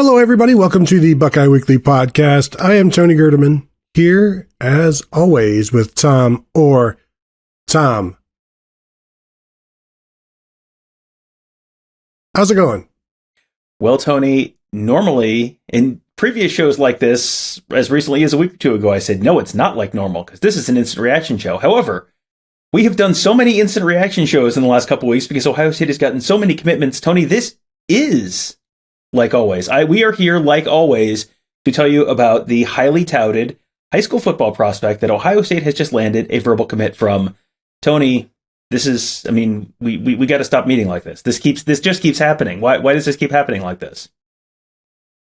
Hello, everybody. Welcome to the Buckeye Weekly Podcast. I am Tony Gerdeman, here, as always, with Tom Orr. Tom, how's it going? Well, Tony, normally in previous shows like this, as recently as a week or two ago, I said, no, it's not like normal, because this is an instant reaction show. However, we have done so many instant reaction shows in the last couple of weeks because Ohio State has gotten so many commitments. Tony, this is like always. We are here, like always, to tell you about the highly touted high school football prospect that Ohio State has just landed a verbal commit from. Tony, this is, I mean, we got to stop meeting like this. This just keeps happening. Why does this keep happening like this?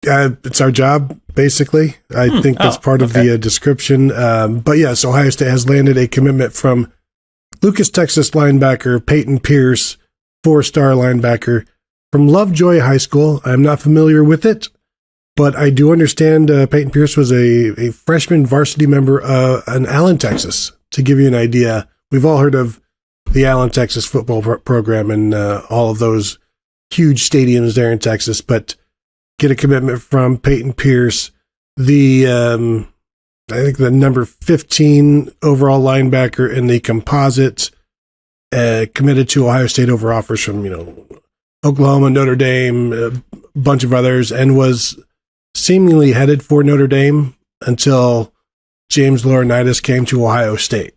It's our job, basically. I think that's part of the description. But yes, Ohio State has landed a commitment from Lucas, Texas linebacker Payton Pierce, 4-star linebacker from Lovejoy High School. I'm not familiar with it, but I do understand Peyton Pierce was a freshman varsity member in Allen, Texas. To give you an idea, we've all heard of the Allen, Texas football program and all of those huge stadiums there in Texas, but get a commitment from Peyton Pierce, I think the number 15 overall linebacker in the composite, committed to Ohio State over offers from, Oklahoma, Notre Dame, a bunch of others, and was seemingly headed for Notre Dame until James Laurinaitis came to Ohio State.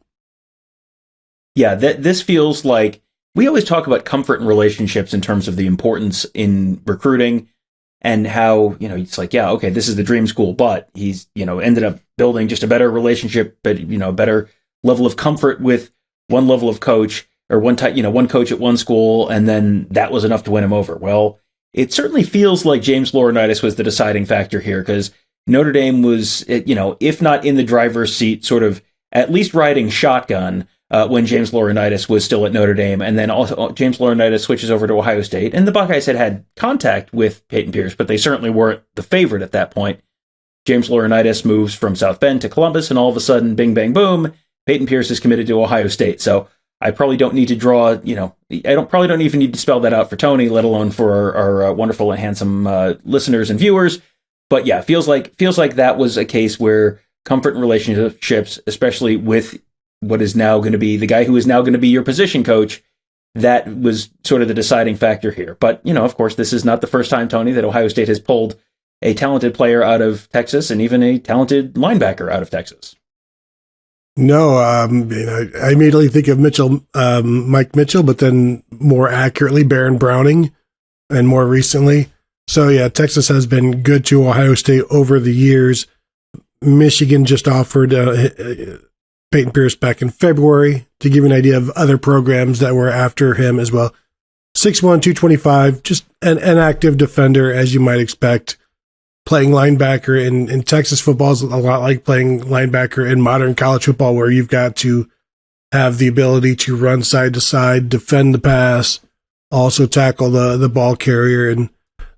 Yeah, this feels like, we always talk about comfort in relationships in terms of the importance in recruiting and how, it's like, yeah, okay, this is the dream school, but he's, ended up building just a better relationship, but, a better level of comfort with one level of coach or one coach at one school, and then that was enough to win him over. Well, it certainly feels like James Laurinaitis was the deciding factor here, because Notre Dame was, if not in the driver's seat, sort of at least riding shotgun when James Laurinaitis was still at Notre Dame, and then also James Laurinaitis switches over to Ohio State, and the Buckeyes had contact with Peyton Pierce, but they certainly weren't the favorite at that point. James Laurinaitis moves from South Bend to Columbus, and all of a sudden, bing, bang, boom, Peyton Pierce is committed to Ohio State. So I probably don't need to draw, probably don't even need to spell that out for Tony, let alone for our wonderful and handsome listeners and viewers. But yeah, feels like that was a case where comfort in relationships, especially with what is now going to be the guy who is now going to be your position coach, that was sort of the deciding factor here. But, of course, this is not the first time, Tony, that Ohio State has pulled a talented player out of Texas and even a talented linebacker out of Texas. No, I immediately think of Mike Mitchell, but then more accurately, Baron Browning, and more recently. So, yeah, Texas has been good to Ohio State over the years. Michigan just offered Peyton Pierce back in February, to give you an idea of other programs that were after him as well. 6'1", 225, just an active defender, as you might expect. Playing linebacker in Texas football is a lot like playing linebacker in modern college football, where you've got to have the ability to run side to side, defend the pass, also tackle the ball carrier. And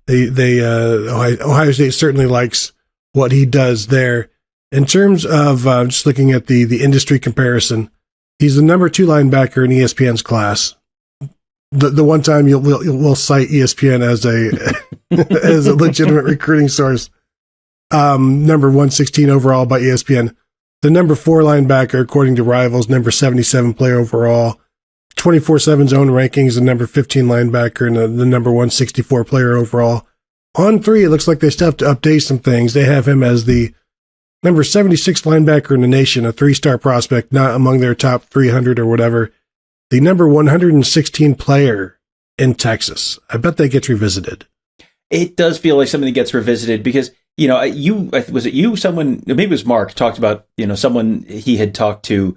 Ohio State certainly likes what he does there. In terms of just looking at the industry comparison, he's the number 2 linebacker in ESPN's class. The one time we'll cite ESPN as as a legitimate recruiting source. Number 116 overall by ESPN. The number 4 linebacker, according to Rivals, number 77 player overall. 24/7's own rankings, the number 15 linebacker and the number 164 player overall. On 3, it looks like they still have to update some things. They have him as the number 76 linebacker in the nation, a 3-star prospect, not among their top 300 or whatever. The number 116 player in Texas. I bet that gets revisited. It does feel like something that gets revisited because, someone, maybe it was Mark, talked about, someone he had talked to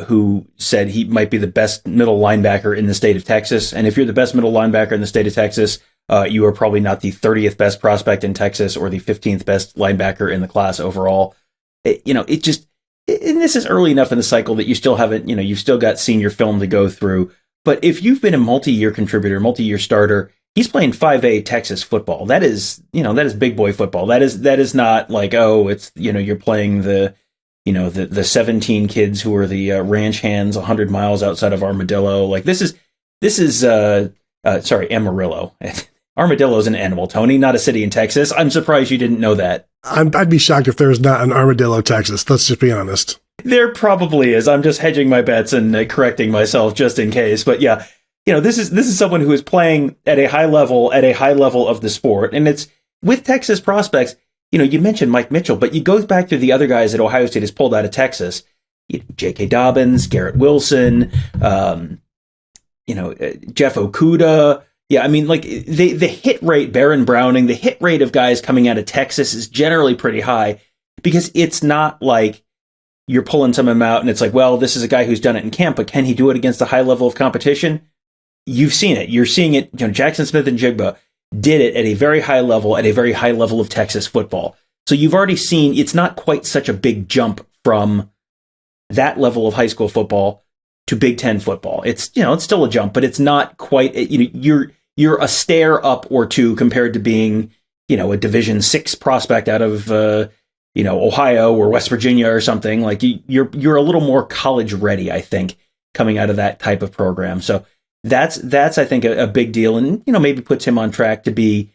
who said he might be the best middle linebacker in the state of Texas. And if you're the best middle linebacker in the state of Texas, you are probably not the 30th best prospect in Texas or the 15th best linebacker in the class overall. And this is early enough in the cycle that you still haven't, you've still got senior film to go through. But if you've been a multi-year contributor, multi-year starter, he's playing 5A Texas football. That is big boy football. That is not like, it's, you're playing the 17 kids who are the ranch hands 100 miles outside of Armadillo. Like this is Amarillo. Armadillo's an animal, Tony, not a city in Texas. I'm surprised you didn't know that. I'd be shocked if there was not an Armadillo, Texas. Let's just be honest. There probably is. I'm just hedging my bets and correcting myself just in case. But yeah, this is someone who is playing at a high level of the sport. And it's with Texas prospects. You mentioned Mike Mitchell, but you go back to the other guys that Ohio State has pulled out of Texas. J.K. Dobbins, Garrett Wilson, Jeff Okudah. Yeah, I mean, like the hit rate, Baron Browning, the hit rate of guys coming out of Texas is generally pretty high because it's not like you're pulling some of them out and it's like, well, this is a guy who's done it in camp, but can he do it against a high level of competition? You've seen it. You're seeing it. Jackson Smith and Jigba did it at a very high level of Texas football. So you've already seen it's not quite such a big jump from that level of high school football to Big Ten football. It's it's still a jump, but it's not quite. You're a stair up or two compared to being a Division VI prospect out of Ohio or West Virginia or something. Like you're a little more college ready, I think, coming out of that type of program. So that's I think a big deal, and maybe puts him on track to be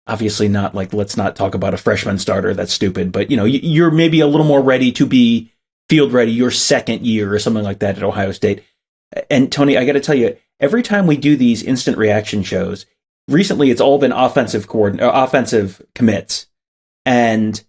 obviously not like, let's not talk about a freshman starter. That's stupid, but you're maybe a little more ready to be field ready your second year or something like that at Ohio State. And Tony, I got to tell you, every time we do these instant reaction shows, recently it's all been offensive commits. And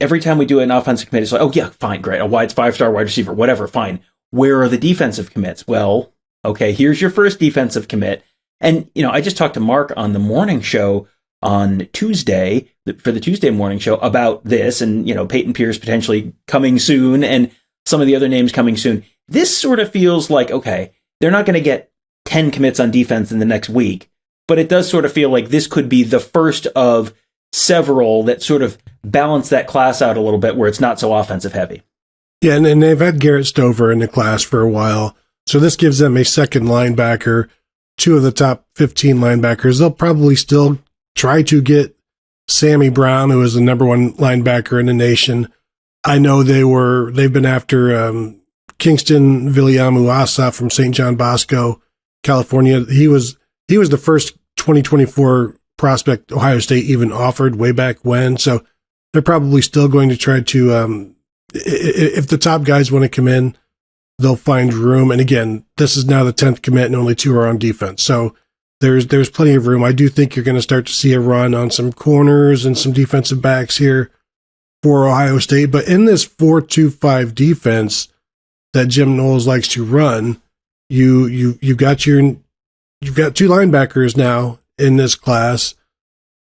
every time we do an offensive commit, it's like, oh yeah, fine, great. A 5-star wide receiver, whatever, fine. Where are the defensive commits? Well, okay, here's your first defensive commit. And, I just talked to Mark on the morning show on Tuesday, for the Tuesday morning show, about this and, Peyton Pierce potentially coming soon and some of the other names coming soon. This sort of feels like, okay, they're not going to get 10 commits on defense in the next week, but it does sort of feel like this could be the first of several that sort of balance that class out a little bit where it's not so offensive heavy. Yeah, and they've had Garrett Stover in the class for a while, so this gives them a second linebacker, two of the top 15 linebackers. They'll probably still try to get Sammy Brown, who is the number one linebacker in the nation. I know they've been after Kingston Viliamu-Asa from St. John Bosco, California. He was the first 2024 prospect Ohio State even offered way back when. So they're probably still going to try to, if the top guys want to come in, they'll find room. And again, this is now the 10th commit and only two are on defense. So there's plenty of room. I do think you're going to start to see a run on some corners and some defensive backs here for Ohio State. But in this 4-2-5 defense that Jim Knowles likes to run, you've got two linebackers now in this class.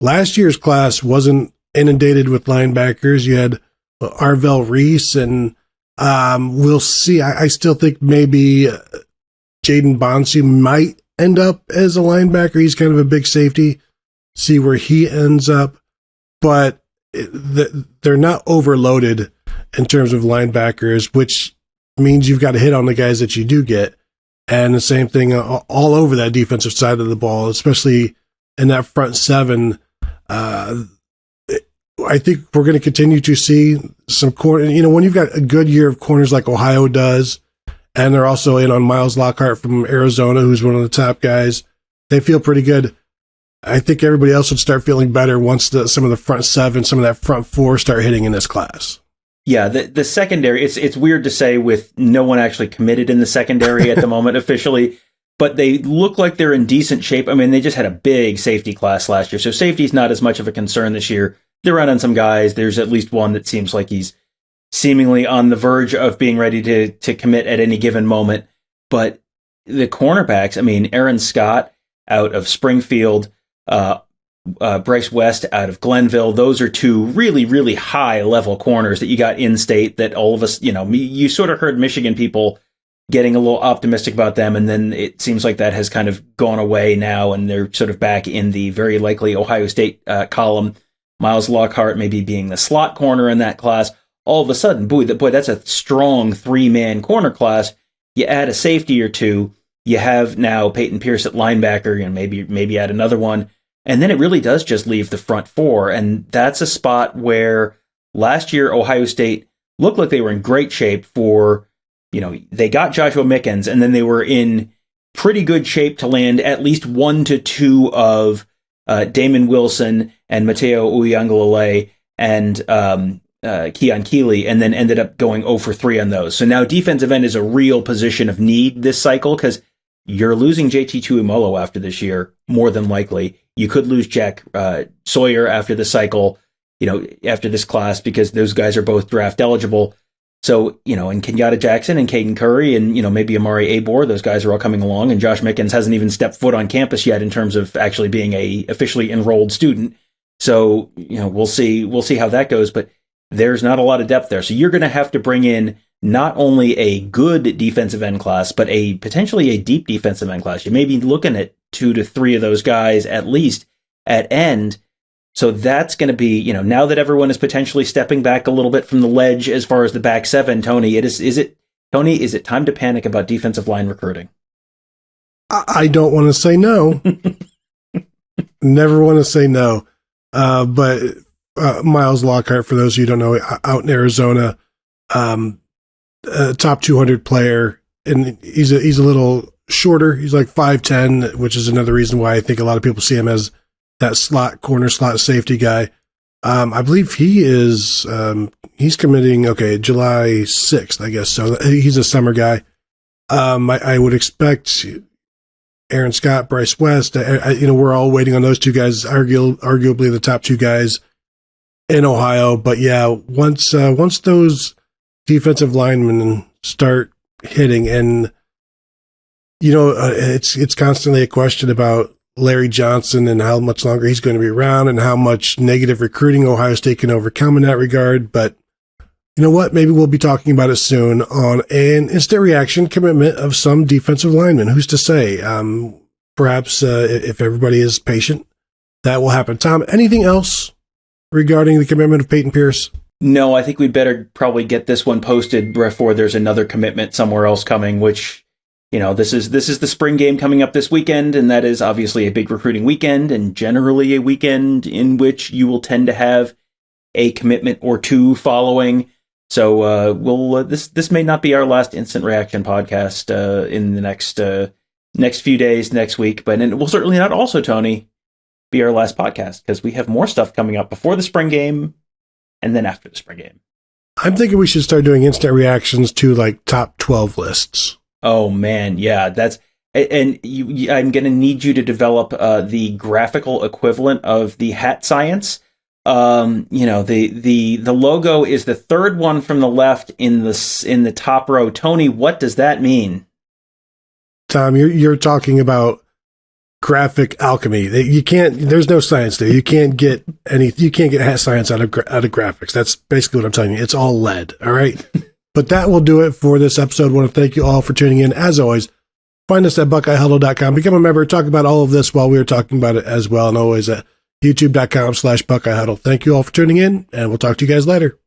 Last year's class wasn't inundated with linebackers. You had Arvell Reese, and we'll see. I still think maybe Jaden Bonsu might end up as a linebacker. He's kind of a big safety. See where he ends up. But they're not overloaded in terms of linebackers, which means you've got to hit on the guys that you do get. And the same thing all over that defensive side of the ball, especially in that front seven. I think we're going to continue to see some corner. When you've got a good year of corners like Ohio does, and they're also in on Miles Lockhart from Arizona, who's one of the top guys, they feel pretty good. I think everybody else would start feeling better once some of the front seven, some of that front four start hitting in this class. Yeah, the secondary, it's weird to say with no one actually committed in the secondary at the moment officially, but they look like they're in decent shape. I mean, they just had a big safety class last year, so safety's not as much of a concern this year. They're running some guys. There's at least one that seems like he's seemingly on the verge of being ready to commit at any given moment. But the cornerbacks, I mean, Aaron Scott out of Springfield, Bryce West out of Glenville, those are two really, really high level corners that you got in state that all of us, you sort of heard Michigan people getting a little optimistic about them. And then it seems like that has kind of gone away now. And they're sort of back in the very likely Ohio State column. Miles Lockhart maybe being the slot corner in that class. All of a sudden, boy, that's a strong 3-man corner class. You add a safety or two. You have now Payton Pierce at linebacker, and maybe add another one. And then it really does just leave the front four. And that's a spot where last year Ohio State looked like they were in great shape for, they got Joshua Mickens, and then they were in pretty good shape to land at least 1 to 2 of Damon Wilson and Mateo Uiagalelei and Keon Keeley, and then ended up going 0 for 3 on those. So now defensive end is a real position of need this cycle because you're losing JT Tuimoloau after this year, more than likely. You could lose Jack Sawyer after the cycle, after this class, because those guys are both draft eligible. So, and Kenyatta Jackson and Caden Curry and, maybe Amari Abor, those guys are all coming along, and Josh Mickens hasn't even stepped foot on campus yet in terms of actually being a officially enrolled student. So, we'll see how that goes, but there's not a lot of depth there. So you're going to have to bring in not only a good defensive end class, but potentially a deep defensive end class. You may be looking at 2 to 3 of those guys at least at end. So that's going to be, now that everyone is potentially stepping back a little bit from the ledge as far as the back seven, Tony, is it time to panic about defensive line recruiting? I don't want to say no. Never want to say no. But Miles Lockhart, for those of you who don't know, out in Arizona, top 200 player, and he's a little shorter. He's like 5'10", which is another reason why I think a lot of people see him as that corner slot safety guy. I believe he is, he's committing, July 6th, I guess. So he's a summer guy. I would expect Aaron Scott, Bryce West, we're all waiting on those two guys, arguably the top 2 guys in Ohio. But yeah, once those defensive linemen start hitting, and it's constantly a question about Larry Johnson and how much longer he's going to be around and how much negative recruiting Ohio State can overcome in that regard. But you know what? Maybe we'll be talking about it soon on an instant reaction commitment of some defensive linemen. Who's to say? Perhaps if everybody is patient, that will happen. Tom, anything else regarding the commitment of Payton Pierce? No, I think we better probably get this one posted before there's another commitment somewhere else coming, which, this is the spring game coming up this weekend, and that is obviously a big recruiting weekend, and generally a weekend in which you will tend to have a commitment or two following. So this may not be our last instant reaction podcast in the next few days, next week, but it will certainly not also, Tony, be our last podcast, because we have more stuff coming up before the spring game and then after the spring game. I'm thinking we should start doing instant reactions to like top 12 lists. Oh man, yeah, I'm going to need you to develop the graphical equivalent of the hat science. The logo is the third one from the left in the top row. Tony, what does that mean? Tom, you're talking about graphic alchemy. There's no science there. You can't get hat science out of graphics. That's basically what I'm telling you. It's all lead. All right. But that will do it for this episode. I want to thank you all for tuning in. As always, find us at BuckeyeHuddle.com. Become a member. Talk about all of this while we are talking about it as well. And always at YouTube.com/BuckeyeHuddle. Thank you all for tuning in, and we'll talk to you guys later.